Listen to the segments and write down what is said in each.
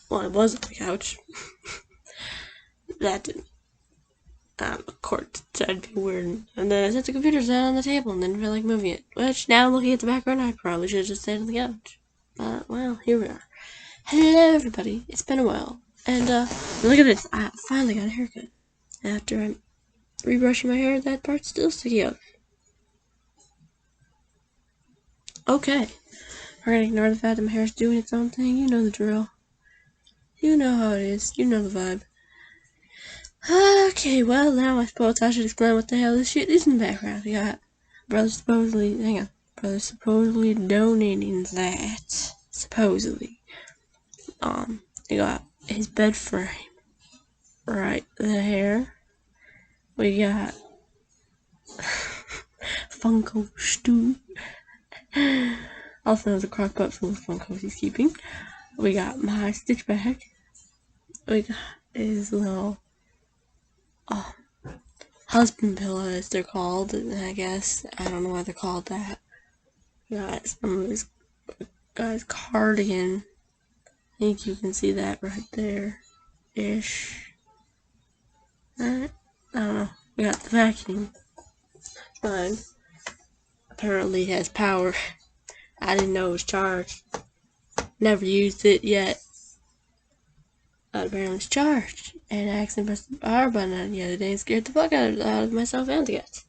Well, I was on the couch. That didn't. Of course, that'd be weird. And then I set the computer down on the table and didn't feel like moving it. Which, now looking at the background, I probably should have just stayed on the couch. But, well, here we are. Hello, everybody. It's been a while. And, look at this. I finally got a haircut. After I'm rebrushing my hair, that part's still sticking out. Okay. We're gonna ignore the fact that my hair's doing its own thing. You know the drill. You know how it is. You know the vibe. Okay, well, now I suppose I should explain what the hell this shit is in the background. We got brother supposedly donating that. Supposedly. We got his bed frame right there. We got Funko Stew. Also knows a crock pot full of Funkos he's keeping. We got my Stitch bag. We got his little husband pillows, they're called, I guess. I don't know why they're called that. We got some of his guy's cardigan. I think you can see that right there. Ish. I don't know. We got the vacuum. Mine apparently has power. I didn't know it was charged. Never used it yet. Apparently it's charged. And I accidentally pressed the power button on it the other day and scared the fuck out of myself and the cats.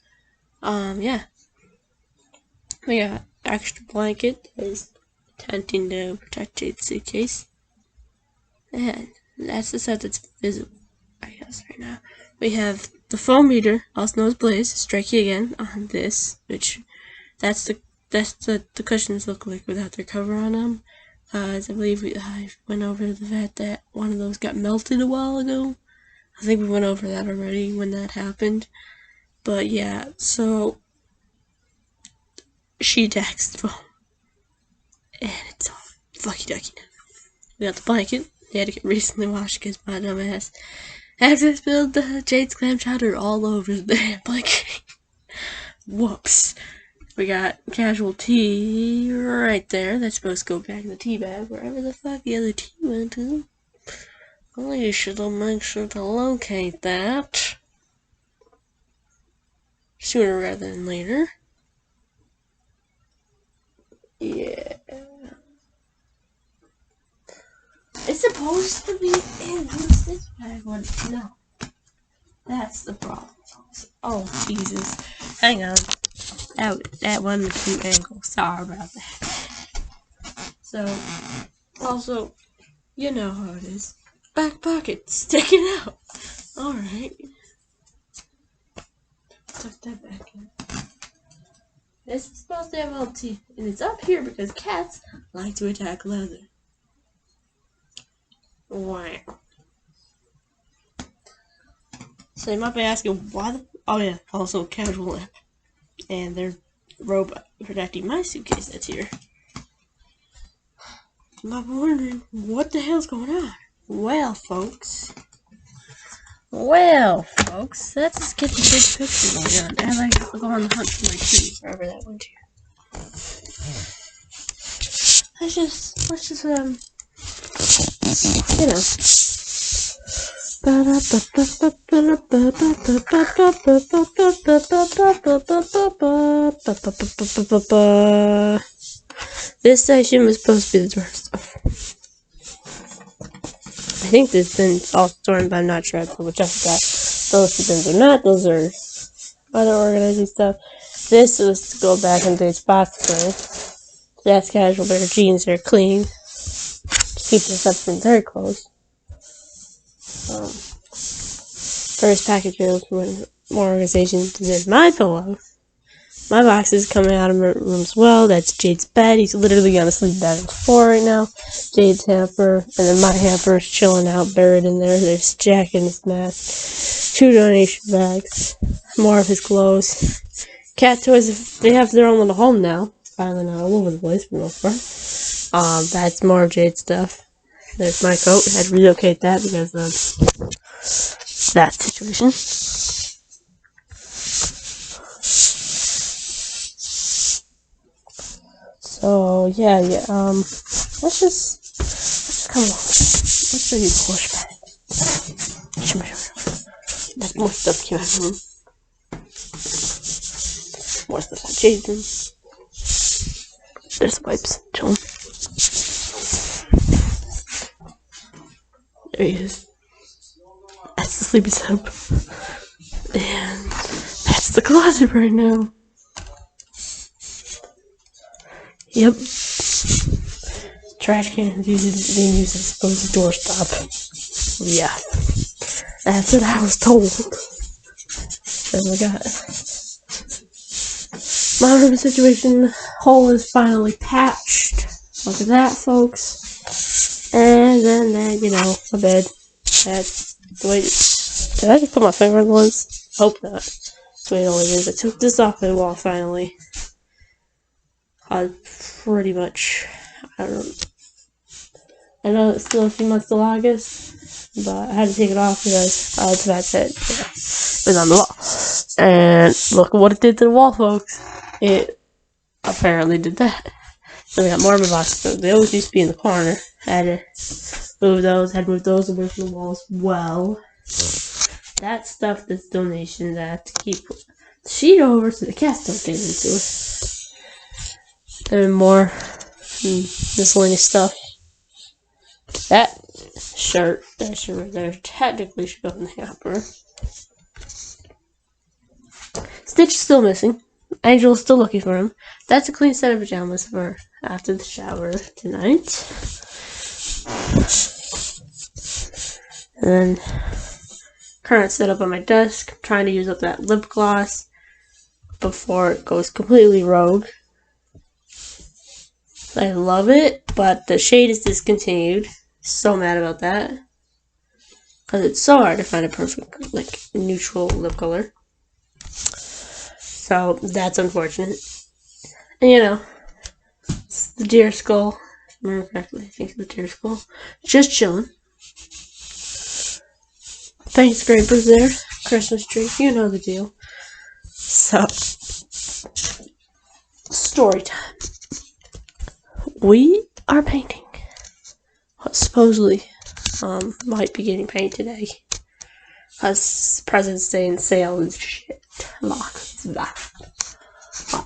Yeah. We got extra blanket that is attempting to protect Jade's suitcase. And that's the set that's visible, I guess, right now. We have the foam meter, also known as Blaze, striking again on this, which that's the cushions look like without their cover on them. As I believe I went over the fact that one of those got melted a while ago. I think we went over that already when that happened. But yeah, so she attacks the foam. And it's all fucky ducky now. We got the blanket. They had to get recently washed because my dumb ass after I spilled the Jade's clam chowder all over the damn blanket. Whoops. We got casual tea right there. That's supposed to go back in the tea bag, wherever the fuck the other tea went to. Well, you should make sure to locate that sooner rather than later. Yeah. It's supposed to be in this bag, but no. That's the problem, folks. Oh, Jesus. Hang on. That wasn't a cute angle. Sorry about that. So, also, you know how it is. Back pocket sticking out. Alright. Tuck that back in. This is supposed to have all teeth, and it's up here because cats like to attack leather. Wow. So you might be asking why the. Oh, yeah, also casual lamp. And their robot protecting my suitcase that's here. You might be wondering what the hell's going on. Well, folks, let's just get the big picture going on. And I have to go on the hunt for my key, wherever that went to. Let's just, you know. This section was supposed to be the door stuff. I think this bin's all stored, but I'm not sure. So whichever that. Those two bins are not. Those are other organizing stuff. This was to go back into its box frame. That's casual, but her jeans are clean. Keep this up from their clothes. First package for more organization. There's my pillow. My box is coming out of my room as well. That's Jade's bed. He's literally gonna sleep back on the floor right now. Jade's hamper, and then my hamper is chilling out, buried in there. There's Jack and his mask. 2 donation bags. More of his clothes. Cat toys, they have their own little home now. Finally not all over the place for the most part. That's more of Jade's stuff. There's my coat. I had to relocate that because of that situation. So yeah, let's just Come on. Let's show you the horseback. That's more stuff came out of the room. More stuff on Jason. There's the wipes. Chillin'. There he is. That's the sleepy setup. And that's the closet right now. Yep. Trash can being used as supposed doorstop. Yeah. That's what I was told. Then we got my room situation. Hole is finally patched. Look at that, folks. And then, you know, my bed. That's the way. Did I just put my finger on the lens? Hope not. That's the way it always is. I took this off the wall finally. Pretty much. I know it's still a few months till August, but I had to take it off because the fact that it was on the wall. And look what it did to the wall, folks. It apparently did that. So we got more of my boxes. They always used to be in the corner. I had to move those. Had to move those away from the wall as well. That stuff that's donations. I have to keep the sheet over so the cats don't get into it. And more miscellaneous stuff. That shirt right there, technically should go in the hamper. Stitch is still missing. Angel is still looking for him. That's a clean set of pajamas for after the shower tonight. And then current setup on my desk. I'm trying to use up that lip gloss before it goes completely rogue. I love it, but the shade is discontinued. So mad about that. Because it's so hard to find a perfect, like, neutral lip color. So, that's unfortunate. And, you know, it's the deer skull. If I remember correctly, I think it's the deer skull. Just chilling. Paint scrapers there. Christmas tree. You know the deal. So, story time. We are painting what supposedly might be getting paint today. Because President's Day and sale and shit. But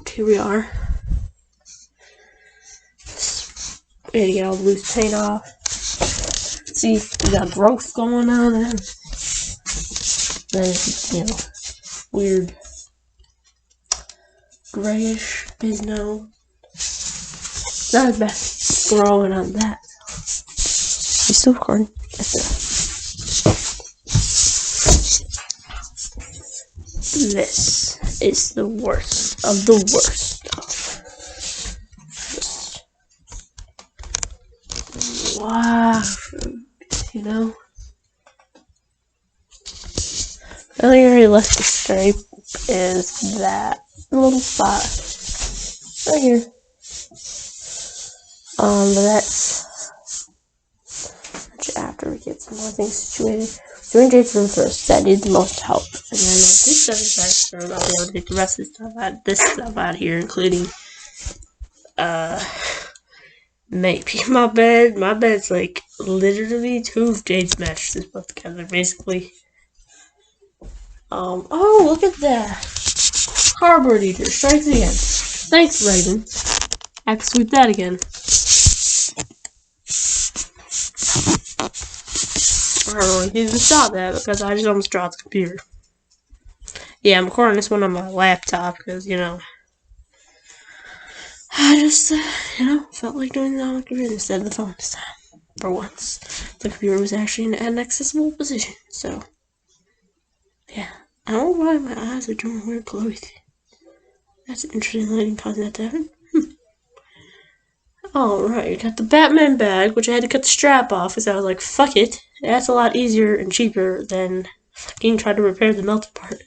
here we are. Ready to get all the loose paint off. See, we got growth going on and then, you know, weird grayish bisno. Not as bad growing on that. You still recording? This is the worst of the worst stuff. Wow, you know. The only area left to scrape is that little spot right here. But that's after we get some more things situated. Doing Jade's room first. That needs the most help. And then once this stuff is back, I'll be able to take the rest of this stuff out here, including maybe my bed. My bed's like literally 2 of Jade's mattresses put together, basically. Oh, look at that. Cardboard eater strikes again. Thanks, Raven. I have to sweep that again. I don't know if you even saw that because I just almost dropped the computer. Yeah, I'm recording this one on my laptop because, you know, I just, you know, felt like doing it on my computer instead of the phone this time. For once. The computer was actually in an accessible position, so, yeah. I don't know why my eyes are doing weird glowy thing. That's an interesting lighting causing that to happen. Alright, got the Batman bag, which I had to cut the strap off because I was like, fuck it. That's a lot easier and cheaper than fucking trying to repair the melted part.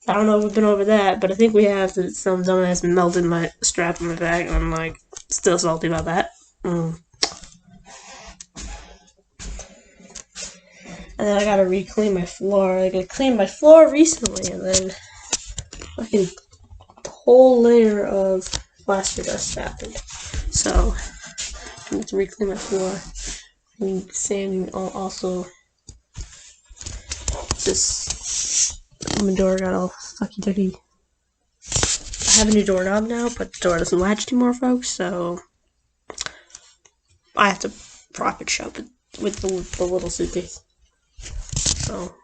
I don't know if we've been over that, but I think we have. Some dumbass melted my strap in my bag, and I'm like, still salty about that. And then I gotta re-clean my floor. I gotta clean my floor recently, and then fucking the whole layer of plaster dust happened. So I need to re-clean my floor. Sandy also just my door got all fucky ducky. I have a new doorknob now, but the door doesn't latch anymore, folks, so I have to prop it shut with the little suitcase. So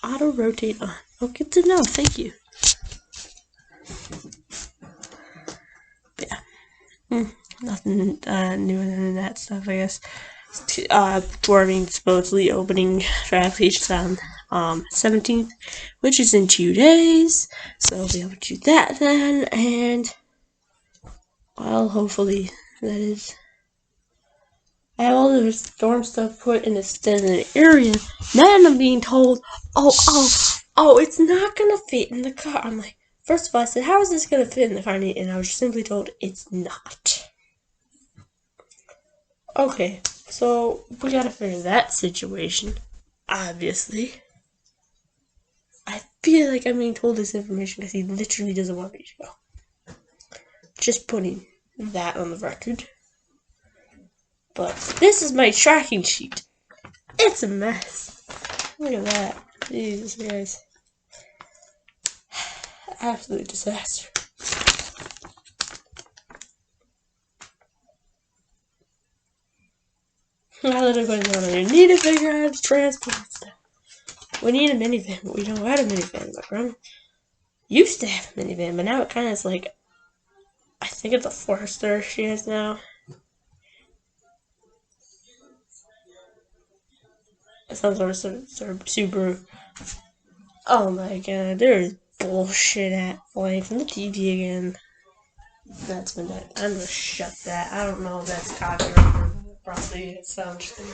auto rotate on. Oh, good to know. Thank you. But yeah. Nothing new than that stuff, I guess. Dwarving supposedly opening for applications on 17th, which is in 2 days. So I'll be able to do that then, and well, hopefully that is. I have all the storm stuff put in a standard area. Then I'm being told, oh, it's not gonna fit in the car. I'm like, first of all, I said, how is this gonna fit in the car? And I was simply told it's not. Okay, so we gotta figure that situation. Obviously. I feel like I'm being told this information because he literally doesn't want me to go. Just putting that on the record. But this is my tracking sheet. It's a mess. Look at that. Jesus, guys. Absolute disaster. I literally put it on. You need to figure out how to transport stuff. We need a minivan, but we don't have a minivan. My grandma used to have a minivan, but now it kind of is like, I think it's a Forester she has now. It sounds like a Subaru. Oh my god, there is bullshit at playing from the TV again. That's been done. I'm gonna shut that. I don't know if that's copyright. Probably is, so I'm just gonna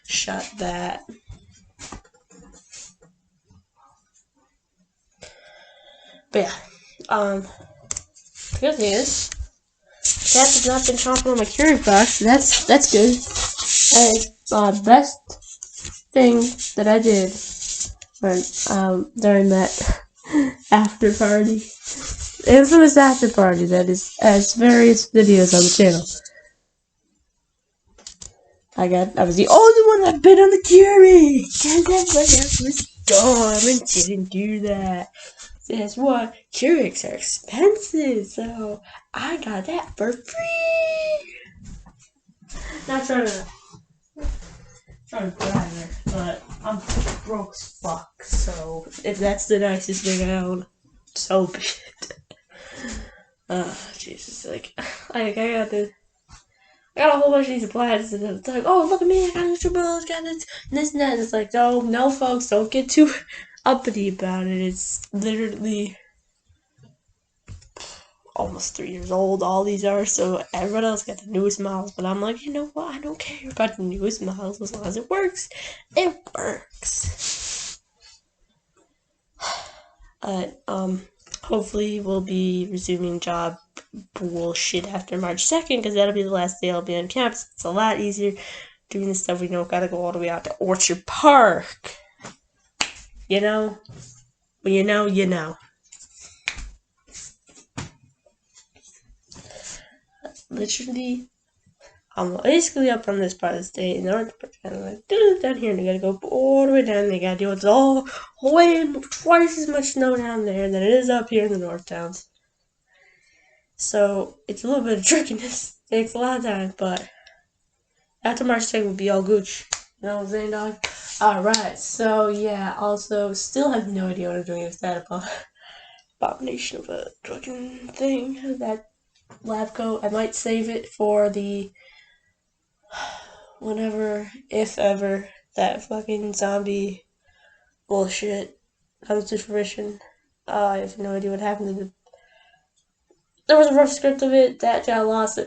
shut that. But yeah, the good thing is, cat has not been chomping on my Keurig box. That's good. And best thing that I did when during that after party, infamous after party that is as various videos on the channel. I was the only one that bid on the Keurig, because everybody else was dumb and didn't do that. Guess what? Keurigs are expensive, so I got that for free. Not trying to brag there, but I'm broke as fuck, so if that's the nicest thing I own, so be it. Jesus, like, I got a whole bunch of these appliances, and it's like, oh, look at me, I got this Triple, got this and that. And it's like, oh, no, folks, don't get too uppity about it. It's literally almost 3 years old, all these are, so everyone else got the newest models. But I'm like, you know what? I don't care about the newest models as long as it works. It works. Hopefully we'll be resuming job bullshit after March 2nd, because that'll be the last day I'll be on campus. It's a lot easier doing this stuff. We don't gotta go all the way out to Orchard Park. You know? Well, you know. Literally, I'm basically up on this part of the state, and they're kind of like down here, and they gotta go all the way down. They gotta deal with all way twice as much snow down there than it is up here in the North Towns. So it's a little bit of trickiness. It takes a lot of time, but after March 2nd, we'll be all gooch. You know what I'm saying, dog? Alright, so yeah, also, still have no idea what I'm doing with that abomination of a fucking thing. That lab coat, I might save it for the whenever, if ever, that fucking zombie bullshit comes to fruition. I have no idea what happened to the. There was a rough script of it that got lost. I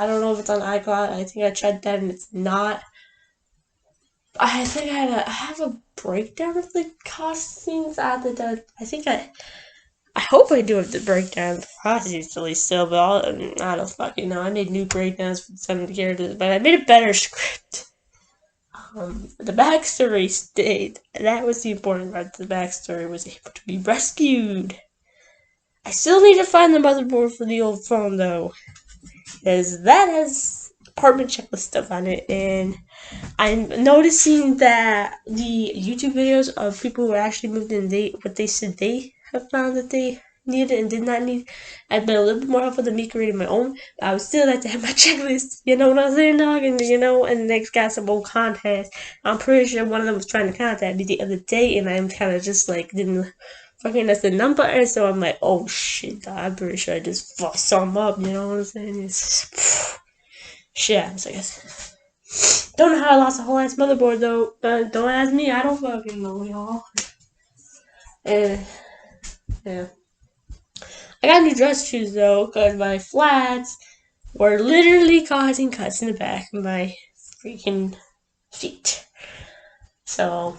don't know if it's on iCloud. I think I tried that and it's not. I think I have a breakdown of the costumes. I hope I do have the breakdown of the costumes at least still, but I don't fucking know. I made new breakdowns for some of the characters, but I made a better script. The backstory stayed. That was the important part. The backstory was able to be rescued. I still need to find the motherboard for the old phone, though, because that has apartment checklist stuff on it, and I'm noticing that the YouTube videos of people who actually moved in, what they said they have found that they needed and did not need, have been a little bit more helpful than me creating my own. But I would still like to have my checklist. You know what I'm saying, dog? And and next got some old contacts. I'm pretty sure one of them was trying to contact me the other day, and I'm kind of just like didn't fucking that's the number, and so I'm like, oh shit, dog, I'm pretty sure I just fucked some up. You know what I'm saying? It's shit happens, I guess. Don't know how I lost a whole ass motherboard though. Don't ask me. I don't fucking know, y'all. And yeah, I got new dress shoes though, cause my flats were literally causing cuts in the back of my freaking feet. So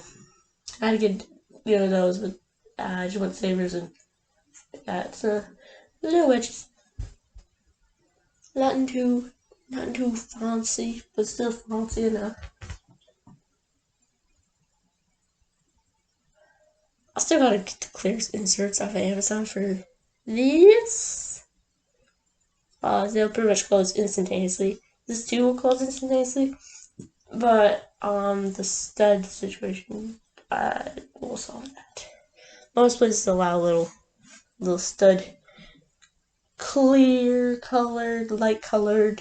I had to get those, but I just went Savers and got little wedges. Nothing too fancy, but still fancy enough. I still gotta get the clear inserts off of Amazon for these. They'll pretty much close instantaneously. This too will close instantaneously, but the stud situation, will solve that. Most places allow little stud, clear colored, light colored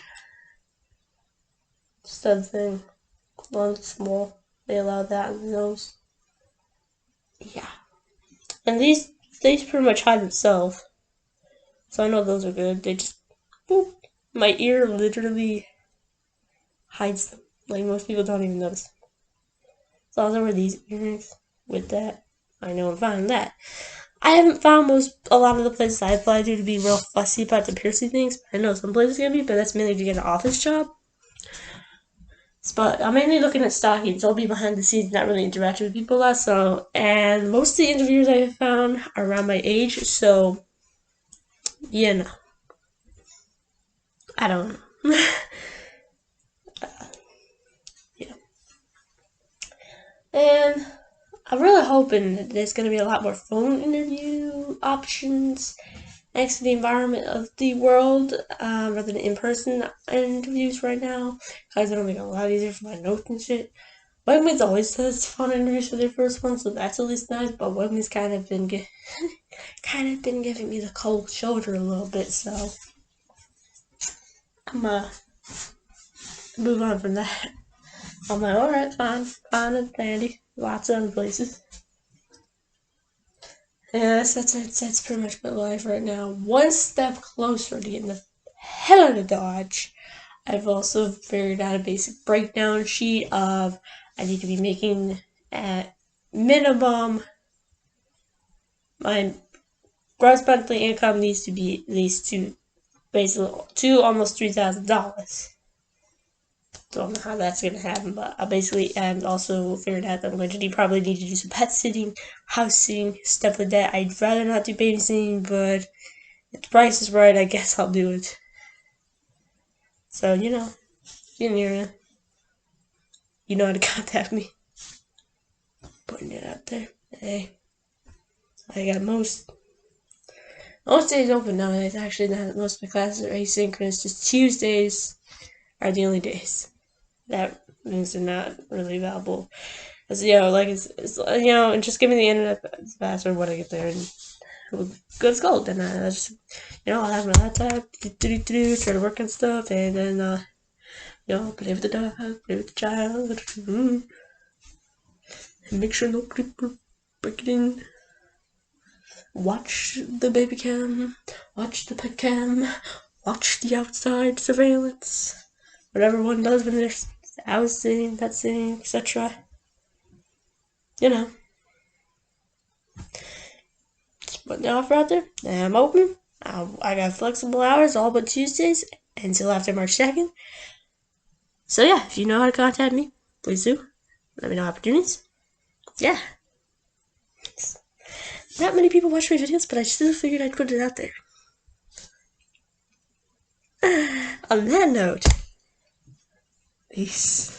stud thing. Long, small. They allow that in those. Yeah. And these pretty much hide themselves. So I know those are good. They just, boop. My ear literally hides them. Like most people don't even notice. So as I wear these earrings with that, I know I'm fine with that. I haven't found a lot of the places I apply to be real fussy about the piercing things. I know some places can be, but that's mainly if you get an office job. But I'm mainly looking at stockings. I'll be behind the scenes, not really interacting with people a lot. So, and most of the interviewers I have found are around my age. So, I don't know. Yeah. And I'm really hoping that there's going to be a lot more phone interview options next to the environment of the world rather than in-person interviews right now, because it'll make it a lot easier for my notes and shit. Wegmans always does phone interviews for their first one, so that's at least nice. But Wegmans kind of been giving me the cold shoulder a little bit, so I'm move on from that. I'm like, all right, fine and dandy. Lots of other places. Yeah, that's pretty much my life right now. One step closer to getting the hell out of Dodge. I've also figured out a basic breakdown sheet of I need to be making at minimum my gross monthly income needs to be at least basically almost $3,000. Don't know how that's gonna happen, but I basically and also figured out that I'm going to probably need to do some pet sitting, house sitting, stuff like that. I'd rather not do babysitting, but if the price is right, I guess I'll do it. So you know how to contact me. Putting it out there. Hey, I got most days open nowadays. Actually, not most of my classes are asynchronous. Just Tuesdays are the only days. That means they're not really valuable. Cause it's and just give me the internet password when I get there, and good as gold. And I just I'll have my laptop, try to work on stuff, and then play with the dog, play with the child, and make sure nobody break it in. Watch the baby cam, watch the pet cam, watch the outside surveillance. Whatever one does when they're out sitting, pet sitting, etc. Just putting the offer out there. I'm open. I got flexible hours, all but Tuesdays until after March 2nd. So yeah, if you know how to contact me, please do. Let me know opportunities. Yeah. Not many people watch my videos, but I still figured I'd put it out there. On that note, peace.